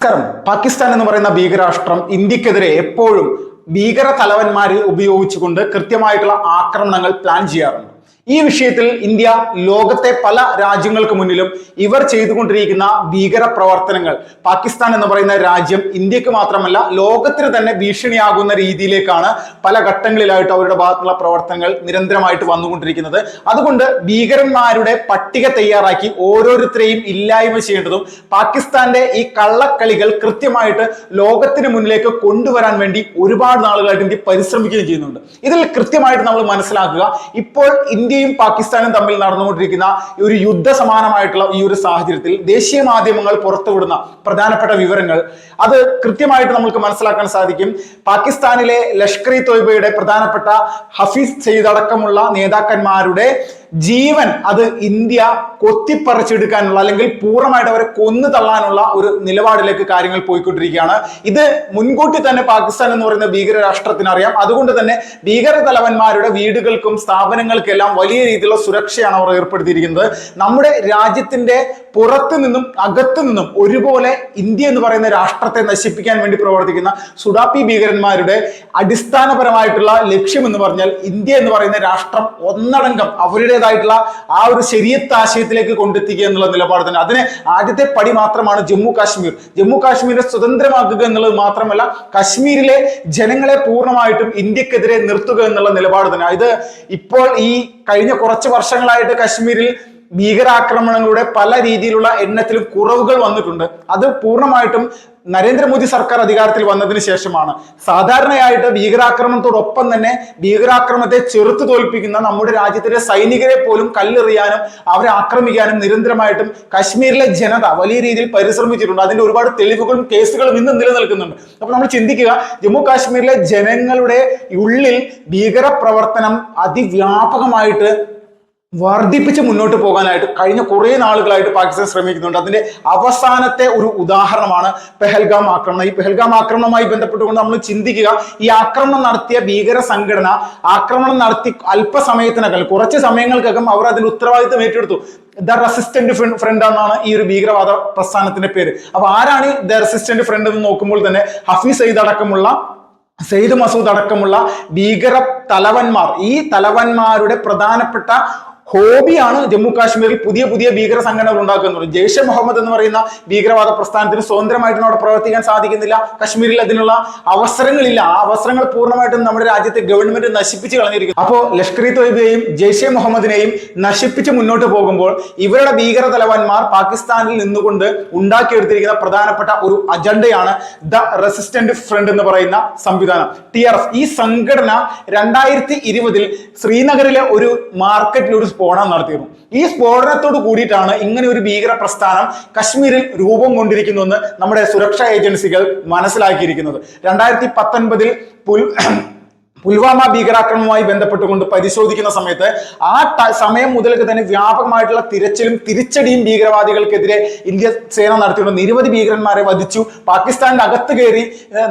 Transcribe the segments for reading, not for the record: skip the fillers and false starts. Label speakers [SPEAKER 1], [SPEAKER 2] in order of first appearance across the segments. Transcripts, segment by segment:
[SPEAKER 1] നമസ്കാരം. പാകിസ്ഥാൻ എന്ന് പറയുന്ന ഭീകരാഷ്ട്രം ഇന്ത്യക്കെതിരെ എപ്പോഴും ഭീകര തലവന്മാരെ ഉപയോഗിച്ചുകൊണ്ട് കൃത്യമായിട്ടുള്ള ആക്രമണങ്ങൾ പ്ലാൻ ചെയ്യാറുണ്ട്. ഈ വിഷയത്തിൽ ഇന്ത്യ ലോകത്തെ പല രാജ്യങ്ങൾക്ക് മുന്നിലും ഇവർ ചെയ്തുകൊണ്ടിരിക്കുന്ന ഭീകര പ്രവർത്തനങ്ങൾ പാകിസ്ഥാൻ എന്ന് പറയുന്ന രാജ്യം ഇന്ത്യക്ക് മാത്രമല്ല ലോകത്തിന് തന്നെ ഭീഷണിയാകുന്ന രീതിയിലേക്കാണ് പല ഘട്ടങ്ങളിലായിട്ട് അവരുടെ ഭാഗത്തുള്ള പ്രവർത്തനങ്ങൾ നിരന്തരമായിട്ട് വന്നുകൊണ്ടിരിക്കുന്നത്. അതുകൊണ്ട് ഭീകരന്മാരുടെ പട്ടിക തയ്യാറാക്കി ഓരോരുത്തരെയും ഇല്ലായ്മ ചെയ്യേണ്ടതും പാകിസ്ഥാന്റെ ഈ കള്ളക്കളികൾ കൃത്യമായിട്ട് ലോകത്തിന് മുന്നിലേക്ക് കൊണ്ടുവരാൻ വേണ്ടി ഒരുപാട് നാളുകളായിട്ട് ഇന്ത്യ പരിശ്രമിക്കുകയും ചെയ്യുന്നുണ്ട്. ഇതിൽ കൃത്യമായിട്ട് നമ്മൾ മനസ്സിലാക്കുക, ഇപ്പോൾ ഇന്ത്യയും പാകിസ്ഥാനും തമ്മിൽ നടന്നുകൊണ്ടിരിക്കുന്ന ഒരു യുദ്ധസമാനമായിട്ടുള്ള ഈ ഒരു സാഹചര്യത്തിൽ ദേശീയ മാധ്യമങ്ങൾ പുറത്തുവിടുന്ന പ്രധാനപ്പെട്ട വിവരങ്ങൾ അത് കൃത്യമായിട്ട് നമുക്ക് മനസ്സിലാക്കാൻ സാധിക്കും. പാകിസ്ഥാനിലെ ലഷ്കർ ഇ തോയ്ബയുടെ പ്രധാനപ്പെട്ട ഹഫീസ് സയ്യിദ് അടക്കമുള്ള നേതാക്കന്മാരുടെ ജീവൻ അത് ഇന്ത്യ കൊത്തിപ്പറിച്ചെടുക്കാനുള്ള അല്ലെങ്കിൽ പൂർണ്ണമായിട്ട് അവരെ കൊന്നു തള്ളാനുള്ള ഒരു നിലപാടിലേക്ക് കാര്യങ്ങൾ പോയിക്കൊണ്ടിരിക്കുകയാണ്. ഇത് മുൻകൂട്ടി തന്നെ പാകിസ്ഥാൻ എന്ന് പറയുന്ന ഭീകര രാഷ്ട്രത്തിന് അറിയാം. അതുകൊണ്ട് തന്നെ ഭീകര തലവന്മാരുടെ വീടുകൾക്കും സ്ഥാപനങ്ങൾക്കെല്ലാം വലിയ രീതിയിലുള്ള സുരക്ഷയാണ് അവർ ഏർപ്പെടുത്തിയിരിക്കുന്നത്. നമ്മുടെ രാജ്യത്തിന്റെ പുറത്തു നിന്നും അകത്തു നിന്നും ഒരുപോലെ ഇന്ത്യ എന്ന് പറയുന്ന രാഷ്ട്രത്തെ നശിപ്പിക്കാൻ വേണ്ടി പ്രവർത്തിക്കുന്ന സുഡാപ്പി ഭീകരന്മാരുടെ അടിസ്ഥാനപരമായിട്ടുള്ള ലക്ഷ്യം എന്ന് പറഞ്ഞാൽ ഇന്ത്യ എന്ന് പറയുന്ന രാഷ്ട്രം ഒന്നടങ്കം അവരുടേതായിട്ടുള്ള ആ ഒരു ശരിയത്ത് ആശയത്തിലേക്ക് കൊണ്ടെത്തിക്കുക എന്നുള്ള നിലപാട് തന്നെ. അതിന് ആദ്യത്തെ പടി മാത്രമാണ് ജമ്മു കാശ്മീരെ സ്വതന്ത്രമാക്കുക എന്നുള്ളത് മാത്രമല്ല, കശ്മീരിലെ ജനങ്ങളെ പൂർണ്ണമായിട്ടും ഇന്ത്യക്കെതിരെ നിർത്തുക എന്നുള്ള നിലപാട് തന്നെ. ഇത് ഇപ്പോൾ ഈ കഴിഞ്ഞ കുറച്ച് വർഷങ്ങളായിട്ട് കശ്മീരിൽ ഭീകരാക്രമണങ്ങളുടെ പല രീതിയിലുള്ള എണ്ണത്തിലും കുറവുകൾ വന്നിട്ടുണ്ട്. അത് പൂർണ്ണമായിട്ടും നരേന്ദ്രമോദി സർക്കാർ അധികാരത്തിൽ വന്നതിന് ശേഷമാണ്. സാധാരണയായിട്ട് ഭീകരാക്രമണത്തോടൊപ്പം തന്നെ ഭീകരാക്രമണത്തെ ചെറുത്തു തോൽപ്പിക്കുന്ന നമ്മുടെ രാജ്യത്തിലെ സൈനികരെ പോലും കല്ലെറിയാനും അവരെ ആക്രമിക്കാനും നിരന്തരമായിട്ടും കശ്മീരിലെ ജനത വലിയ രീതിയിൽ പരിശ്രമിച്ചിട്ടുണ്ട്. അതിന്റെ ഒരുപാട് തെളിവുകളും കേസുകളും ഇന്ന് നിലനിൽക്കുന്നുണ്ട്. അപ്പൊ നമ്മൾ ചിന്തിക്കുക, ജമ്മു കാശ്മീരിലെ ജനങ്ങളുടെ ഉള്ളിൽ ഭീകര പ്രവർത്തനം അതിവ്യാപകമായിട്ട് വർദ്ധിപ്പിച്ച് മുന്നോട്ട് പോകാനായിട്ട് കഴിഞ്ഞ കുറേ നാളുകളായിട്ട് പാകിസ്ഥാൻ ശ്രമിക്കുന്നുണ്ട്. അതിന്റെ അവസാനത്തെ ഒരു ഉദാഹരണമാണ് പെഹൽഗാം ആക്രമണം. ഈ പെഹൽഗാം ആക്രമണവുമായി ബന്ധപ്പെട്ടുകൊണ്ട് നമ്മൾ ചിന്തിക്കുക, ഈ ആക്രമണം നടത്തിയ ഭീകര സംഘടന ആക്രമണം നടത്തി അല്പസമയത്തിനകം കുറച്ച് സമയങ്ങൾക്കകം അവർ അതിന് ഉത്തരവാദിത്വം ഏറ്റെടുത്തു. ദ റെസിസ്റ്റന്റ് ഫ്രണ്ട് എന്നാണ് ഈ ഒരു ഭീകരവാദ പ്രസ്ഥാനത്തിന്റെ പേര്. അപ്പൊ ആരാണ് ദ റെസിസ്റ്റന്റ് ഫ്രണ്ട് എന്ന് നോക്കുമ്പോൾ തന്നെ ഹഫീസ് സയ്യിദ് അടക്കമുള്ള സെയ്ദ് മസൂദ് അടക്കമുള്ള ഭീകര തലവന്മാർ, ഈ തലവന്മാരുടെ പ്രധാനപ്പെട്ട ഹോബിയാണ് ജമ്മു കാശ്മീരിൽ പുതിയ പുതിയ ഭീകര സംഘടനകൾ ഉണ്ടാക്കുന്നത്. ജെയ്ഷെ മുഹമ്മദ് എന്ന് പറയുന്ന ഭീകരവാദ പ്രസ്ഥാനത്തിന് സ്വതന്ത്രമായിട്ട് അവിടെ പ്രവർത്തിക്കാൻ സാധിക്കുന്നില്ല. കശ്മീരിൽ അതിനുള്ള അവസരങ്ങളില്ല. ആ അവസരങ്ങൾ പൂർണ്ണമായിട്ടും നമ്മുടെ രാജ്യത്തെ ഗവൺമെന്റ് നശിപ്പിച്ച് കളഞ്ഞിരിക്കുന്നു. അപ്പോൾ ലഷ്കർ ഇ തോയ്ബയെയും ജെയ്ഷെ മുഹമ്മദിനെയും നശിപ്പിച്ച് മുന്നോട്ട് പോകുമ്പോൾ ഇവരുടെ ഭീകര തലവന്മാർ പാകിസ്ഥാനിൽ നിന്നുകൊണ്ട് ഉണ്ടാക്കിയെടുത്തിരിക്കുന്ന പ്രധാനപ്പെട്ട ഒരു അജണ്ടയാണ് ദ റെസിസ്റ്റന്റ് ഫ്രണ്ട് എന്ന് പറയുന്ന സംവിധാനം, TRF. ഈ സംഘടന 2020 ശ്രീനഗറിലെ ഒരു മാർക്കറ്റിൽ ഒരു സ്ഫോടനം നടത്തിയിരുന്നു. ഈ സ്ഫോടനത്തോട് കൂടിയിട്ടാണ് ഇങ്ങനെ ഒരു ഭീകര പ്രസ്ഥാനം കശ്മീരിൽ രൂപം കൊണ്ടിരിക്കുന്നുവെന്ന് നമ്മുടെ സുരക്ഷാ ഏജൻസികൾ മനസ്സിലാക്കിയിരിക്കുന്നത്. 2019 പുൽവാമ ഭീകരാക്രമണവുമായി ബന്ധപ്പെട്ടുകൊണ്ട് പരിശോധിക്കുന്ന സമയത്ത് ആ സമയം മുതൽക്ക് തന്നെ വ്യാപകമായിട്ടുള്ള തിരച്ചിലും തിരിച്ചടിയും ഭീകരവാദികൾക്കെതിരെ ഇന്ത്യ സേന നടത്തിയിട്ടുണ്ട്. നിരവധി ഭീകരന്മാരെ വധിച്ചു. പാകിസ്ഥാന്റെ അകത്ത് കയറി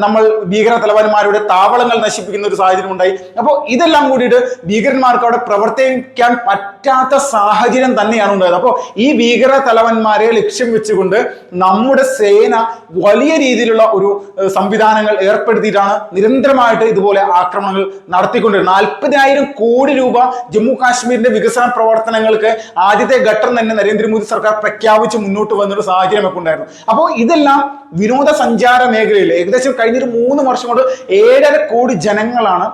[SPEAKER 1] നമ്മൾ ഭീകര തലവന്മാരുടെ താവളങ്ങൾ നശിപ്പിക്കുന്ന ഒരു സാഹചര്യം ഉണ്ടായി. അപ്പോൾ ഇതെല്ലാം കൂടിയിട്ട് ഭീകരന്മാർക്ക് അവിടെ പ്രവർത്തിക്കാൻ പറ്റാത്ത സാഹചര്യം തന്നെയാണ് ഉണ്ടായത്. അപ്പോൾ ഈ ഭീകര തലവന്മാരെ ലക്ഷ്യം വെച്ചുകൊണ്ട് നമ്മുടെ സേന വലിയ രീതിയിലുള്ള ഒരു സംവിധാനങ്ങൾ ഏർപ്പെടുത്തിയിട്ടാണ് നിരന്തരമായിട്ട് ഇതുപോലെ ആക്രമണങ്ങൾ നടത്തിക്കൊണ്ടിരുന്നത്. 40,000 കോടി രൂപ ജമ്മു കാശ്മീരിന്റെ വികസന പ്രവർത്തനങ്ങൾക്ക് ആദ്യത്തെ ഘട്ടം തന്നെ നരേന്ദ്രമോദി സർക്കാർ പ്രഖ്യാപിച്ച് മുന്നോട്ട് വന്നൊരു സാഹചര്യമൊക്കെ ഉണ്ടായിരുന്നു. അപ്പോൾ ഇതെല്ലാം വിനോദസഞ്ചാര മേഖലയിൽ ഏകദേശം കഴിഞ്ഞൊരു 3 വർഷം കൊണ്ട് 7.5 കോടി ജനങ്ങളാണ്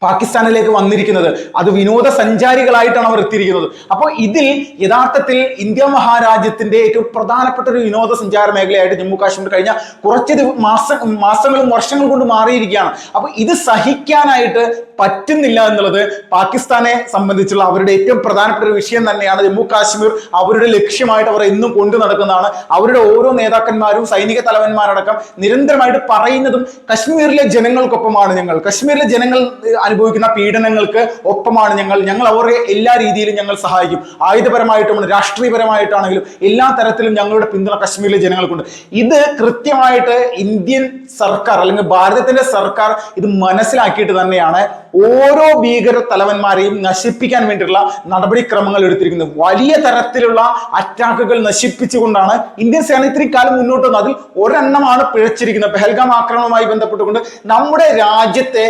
[SPEAKER 1] പാകിസ്ഥാനിലേക്ക് വന്നിരിക്കുന്നത്. അത് വിനോദസഞ്ചാരികളായിട്ടാണ് അവർ എത്തിയിരിക്കുന്നത്. അപ്പോൾ ഇതിൽ യഥാർത്ഥത്തിൽ ഇന്ത്യ മഹാരാജ്യത്തിന്റെ ഏറ്റവും പ്രധാനപ്പെട്ട ഒരു വിനോദസഞ്ചാര മേഖലയായിട്ട് ജമ്മു കാശ്മീർ കഴിഞ്ഞ കുറച്ച് മാസങ്ങളും വർഷങ്ങൾ കൊണ്ട് മാറിയിരിക്കുകയാണ്. അപ്പോൾ ഇത് സഹിക്കാനായിട്ട് പറ്റുന്നില്ല എന്നുള്ളത് പാകിസ്ഥാനെ സംബന്ധിച്ചുള്ള അവരുടെ ഏറ്റവും പ്രധാനപ്പെട്ട ഒരു വിഷയം തന്നെയാണ്. ജമ്മു കാശ്മീർ അവരുടെ ലക്ഷ്യമായിട്ട് അവർ എന്നും കൊണ്ടു നടക്കുന്നതാണ്. അവരുടെ ഓരോ നേതാക്കന്മാരും സൈനിക തലവന്മാരടക്കം നിരന്തരമായിട്ട് പറയുന്നതും കശ്മീരിലെ ജനങ്ങൾക്കൊപ്പമാണ് ഞങ്ങൾ, കശ്മീരിലെ ജനങ്ങൾ അനുഭവിക്കുന്ന പീഡനങ്ങൾക്ക് ഒപ്പമാണ് ഞങ്ങൾ അവരെ എല്ലാ രീതിയിലും ഞങ്ങൾ സഹായിക്കും. ആയുധപരമായിട്ടും രാഷ്ട്രീയപരമായിട്ടാണെങ്കിലും എല്ലാ തരത്തിലും ഞങ്ങളുടെ പിന്തുണ കശ്മീരിലെ ജനങ്ങൾക്കുണ്ട്. ഇത് കൃത്യമായിട്ട് ഇന്ത്യൻ സർക്കാർ അല്ലെങ്കിൽ ഭാരതത്തിന്റെ സർക്കാർ ഇത് മനസ്സിലാക്കിയിട്ട് തന്നെയാണ് ഓരോ ഭീകര തലവന്മാരെയും നശിപ്പിക്കാൻ വേണ്ടിയിട്ടുള്ള നടപടിക്രമങ്ങൾ എടുത്തിരിക്കുന്നത്. വലിയ തരത്തിലുള്ള അറ്റാക്കുകൾ നശിപ്പിച്ചുകൊണ്ടാണ് ഇന്ത്യൻ സേന ഇത്രയും കാലം മുന്നോട്ട് വന്നത്. അതിൽ ഒരെണ്ണമാണ് പിഴച്ചിരിക്കുന്നത്. പെഹൽഗാം ആക്രമണവുമായി ബന്ധപ്പെട്ടുകൊണ്ട് നമ്മുടെ രാജ്യത്തെ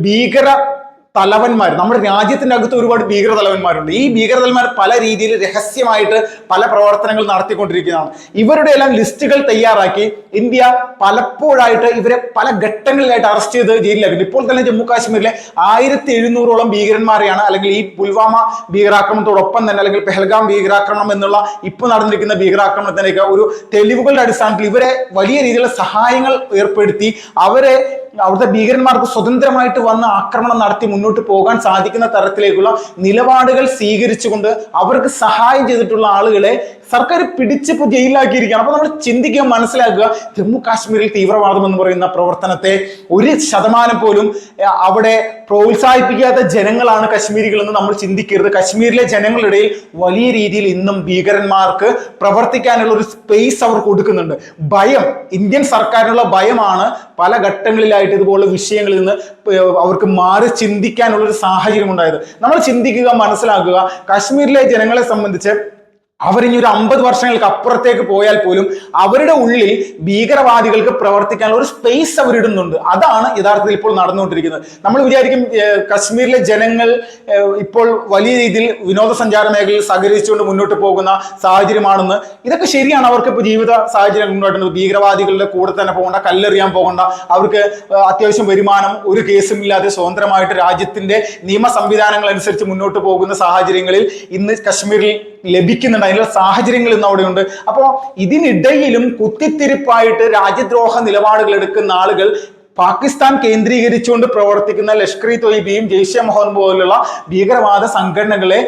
[SPEAKER 1] ഭീകര തലവന്മാർ, നമ്മുടെ രാജ്യത്തിന്റെ അകത്ത് ഒരുപാട് ഭീകര തലവന്മാരുണ്ട്. ഈ ഭീകര തലവന്മാർ പല രീതിയിൽ രഹസ്യമായിട്ട് പല പ്രവർത്തനങ്ങൾ നടത്തിക്കൊണ്ടിരിക്കുന്നതാണ്. ഇവരുടെ എല്ലാം ലിസ്റ്റുകൾ തയ്യാറാക്കി ഇന്ത്യ പലപ്പോഴായിട്ട് ഇവരെ പല ഘട്ടങ്ങളിലായിട്ട് അറസ്റ്റ് ചെയ്ത് ജയിലിലാക്കി. ഇപ്പോൾ തന്നെ ജമ്മു കാശ്മീരിലെ 1700ഓളം ഭീകരന്മാരെയാണ്, അല്ലെങ്കിൽ ഈ പുൽവാമ ഭീകരാക്രമണത്തോടൊപ്പം തന്നെ അല്ലെങ്കിൽ പെഹൽഗാം ഭീകരാക്രമണം എന്നുള്ള ഇപ്പോൾ നടന്നിരിക്കുന്ന ഭീകരാക്രമണത്തിനൊക്കെ ഒരു തെളിവുകളുടെ അടിസ്ഥാനത്തിൽ ഇവരെ വലിയ രീതിയിലുള്ള സഹായങ്ങൾ ഏർപ്പെടുത്തി അവിടുത്തെ ഭീകരന്മാർക്ക് സ്വതന്ത്രമായിട്ട് വന്ന് ആക്രമണം നടത്തി മുന്നോട്ട് പോകാൻ സാധിക്കുന്ന തരത്തിലേക്കുള്ള നിലപാടുകൾ സ്വീകരിച്ചുകൊണ്ട് അവർക്ക് സഹായം ചെയ്തിട്ടുള്ള ആളുകളെ സർക്കാർ പിടിച്ചിപ്പോൾ ജയിലിലാക്കിയിരിക്കുകയാണ്. അപ്പൊ നമ്മൾ ചിന്തിക്കുക, മനസ്സിലാക്കുക, ജമ്മു കാശ്മീരിൽ തീവ്രവാദം എന്ന് പറയുന്ന പ്രവർത്തനത്തെ 1% പോലും അവിടെ പ്രോത്സാഹിപ്പിക്കാത്ത ജനങ്ങളാണ് കശ്മീരികൾ എന്ന് നമ്മൾ ചിന്തിക്കരുത്. കശ്മീരിലെ ജനങ്ങളുടെ ഇടയിൽ വലിയ രീതിയിൽ ഇന്നും ഭീകരന്മാർക്ക് പ്രവർത്തിക്കാനുള്ള ഒരു സ്പേസ് അവർ കൊടുക്കുന്നുണ്ട്. ഭയം, ഇന്ത്യൻ സർക്കാരിനുള്ള ഭയമാണ് പല ഘട്ടങ്ങളിലായിട്ട് ഇതുപോലുള്ള വിഷയങ്ങളിൽ നിന്ന് അവർക്ക് മാറി ചിന്തിക്കാനുള്ള ഒരു സാഹചര്യം ഉണ്ടായത്. നമ്മൾ ചിന്തിക്കുക, മനസ്സിലാക്കുക, കശ്മീരിലെ ജനങ്ങളെ സംബന്ധിച്ച് അവരിനി ഒരു 50 വർഷങ്ങൾക്ക് അപ്പുറത്തേക്ക് പോയാൽ പോലും അവരുടെ ഉള്ളിൽ ഭീകരവാദികൾക്ക് പ്രവർത്തിക്കാനുള്ള ഒരു സ്പേസ് അവരിടുന്നുണ്ട്. അതാണ് യഥാർത്ഥത്തിൽ ഇപ്പോൾ നടന്നുകൊണ്ടിരിക്കുന്നത്. നമ്മൾ വിചാരിക്കും കശ്മീരിലെ ജനങ്ങൾ ഇപ്പോൾ വലിയ രീതിയിൽ വിനോദസഞ്ചാര മേഖലയിൽ സഹകരിച്ചുകൊണ്ട് മുന്നോട്ട് പോകുന്ന സാഹചര്യമാണെന്ന്. ഇതൊക്കെ ശരിയാണ്. അവർക്ക് ഇപ്പോൾ ജീവിത സാഹചര്യം മുന്നോട്ടുണ്ട്. ഭീകരവാദികളുടെ കൂടെ തന്നെ പോകണ്ട, കല്ലെറിയാൻ പോകണ്ട, അവർക്ക് അത്യാവശ്യം വരുമാനം, ഒരു കേസും ഇല്ലാതെ സ്വതന്ത്രമായിട്ട് രാജ്യത്തിന്റെ നിയമ സംവിധാനങ്ങൾ അനുസരിച്ച് മുന്നോട്ട് പോകുന്ന സാഹചര്യങ്ങളിൽ ഇന്ന് കശ്മീരിൽ ലഭിക്കുന്നുണ്ട്. അതിനുള്ള സാഹചര്യങ്ങൾ ഇന്ന് അവിടെയുണ്ട്. അപ്പോൾ ഇതിനിടയിലും കുത്തിത്തിരിപ്പായിട്ട് രാജ്യദ്രോഹ നിലപാടുകൾ എടുക്കുന്ന ആളുകൾ, പാകിസ്ഥാൻ കേന്ദ്രീകരിച്ചുകൊണ്ട് പ്രവർത്തിക്കുന്ന ലഷ്കർ ഇ തൊയ്ബയും ജെയ്ഷെ മുഹമ്മദ് പോലുള്ള ഭീകരവാദ സംഘടനകളെ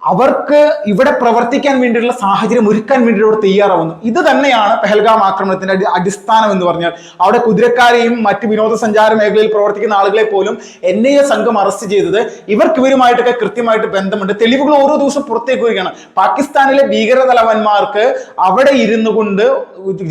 [SPEAKER 1] അവർക്ക് ഇവിടെ പ്രവർത്തിക്കാൻ വേണ്ടിയുള്ള സാഹചര്യം ഒരുക്കാൻ വേണ്ടി ഇവിടെ തയ്യാറാവുന്നു. ഇത് തന്നെയാണ് പെഹൽഗാം ആക്രമണത്തിന്റെ അടിസ്ഥാനം എന്ന് പറഞ്ഞാൽ. അവിടെ കുതിരക്കാരെയും മറ്റ് വിനോദസഞ്ചാര മേഖലയിൽ പ്രവർത്തിക്കുന്ന ആളുകളെ പോലും NIA സംഘം അറസ്റ്റ് ചെയ്തത് ഇവരുമായിട്ടൊക്കെ കൃത്യമായിട്ട് ബന്ധമുണ്ട്. തെളിവുകൾ ഓരോ ദിവസം പുറത്തേക്ക് വരികയാണ്. പാകിസ്ഥാനിലെ ഭീകര തലവന്മാർക്ക് അവിടെ ഇരുന്നു കൊണ്ട്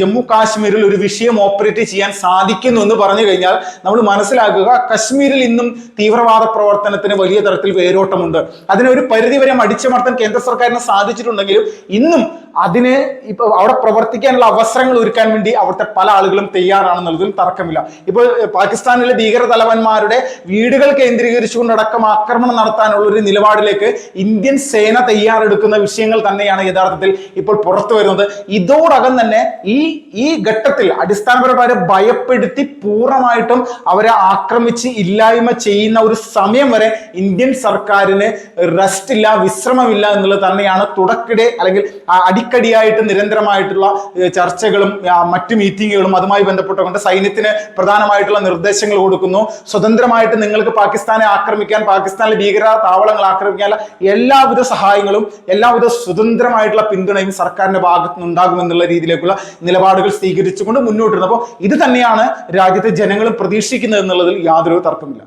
[SPEAKER 1] ജമ്മു കാശ്മീരിൽ ഒരു വിഷയം ഓപ്പറേറ്റ് ചെയ്യാൻ സാധിക്കുന്നു എന്ന് പറഞ്ഞു കഴിഞ്ഞാൽ നമ്മൾ മനസ്സിലാക്കുക, കശ്മീരിൽ ഇന്നും തീവ്രവാദ പ്രവർത്തനത്തിന് വലിയ തരത്തിൽ വേരോട്ടമുണ്ട്. അതിനെ ഒരു പരിധിവരെ അടിച്ചമർത്താൻ കേന്ദ്ര സർക്കാരിന് സാധിച്ചിട്ടുണ്ടെങ്കിലും ഇന്നും അതിന് ഇപ്പൊ അവിടെ പ്രവർത്തിക്കാനുള്ള അവസരങ്ങൾ ഒരുക്കാൻ വേണ്ടി അവിടുത്തെ പല ആളുകളും തയ്യാറാണെന്നുള്ളതിൽ തർക്കമില്ല. ഇപ്പോൾ പാകിസ്ഥാനിലെ ഭീകര തലവന്മാരുടെ വീടുകൾ കേന്ദ്രീകരിച്ചുകൊണ്ടടക്കം ആക്രമണം നടത്താനുള്ള ഒരു നിലപാടിലേക്ക് ഇന്ത്യൻ സേന തയ്യാറെടുക്കുന്ന വിഷയങ്ങൾ തന്നെയാണ് യഥാർത്ഥത്തിൽ ഇപ്പോൾ പുറത്തു വരുന്നത്. ഇതോടകം തന്നെ ഈ ഘട്ടത്തിൽ അടിസ്ഥാനപരമായി ഭയപ്പെടുത്തി പൂർണ്ണമായിട്ടും അവരെ ആക്രമിച്ച് ഇല്ലായ്മ ചെയ്യുന്ന ഒരു സമയം വരെ ഇന്ത്യൻ സർക്കാരിന് റെസ്റ്റ് ഇല്ല, വിശ്രമമില്ല എന്നുള്ളത് തന്നെയാണ് തുടക്കിടെ അല്ലെങ്കിൽ അടിക്കടിയായിട്ട് നിരന്തരമായിട്ടുള്ള ചർച്ചകളും മറ്റു മീറ്റിങ്ങുകളും അതുമായി ബന്ധപ്പെട്ടുകൊണ്ട് സൈന്യത്തിന് പ്രധാനമായിട്ടുള്ള നിർദ്ദേശങ്ങൾ കൊടുക്കുന്നു. സ്വതന്ത്രമായിട്ട് നിങ്ങൾക്ക് പാകിസ്ഥാനെ ആക്രമിക്കാൻ, പാകിസ്ഥാനിലെ ഭീകര താവളങ്ങൾ ആക്രമിക്കാനുള്ള എല്ലാവിധ സഹായങ്ങളും എല്ലാവിധ സ്വതന്ത്രമായിട്ടുള്ള പിന്തുണയും സർക്കാരിന്റെ ഭാഗത്തു നിന്നുണ്ടാകുമെന്നുള്ള രീതിയിലേക്കുള്ള നിലപാടുകൾ സ്വീകരിച്ചുകൊണ്ട് മുന്നോട്ട് വരുന്നത്. അപ്പോൾ ഇത് തന്നെയാണ് രാജ്യത്തെ ജനങ്ങളും പ്രതീക്ഷിക്കുന്നത് എന്നുള്ളതിൽ യാതൊരു തർക്കമില്ല.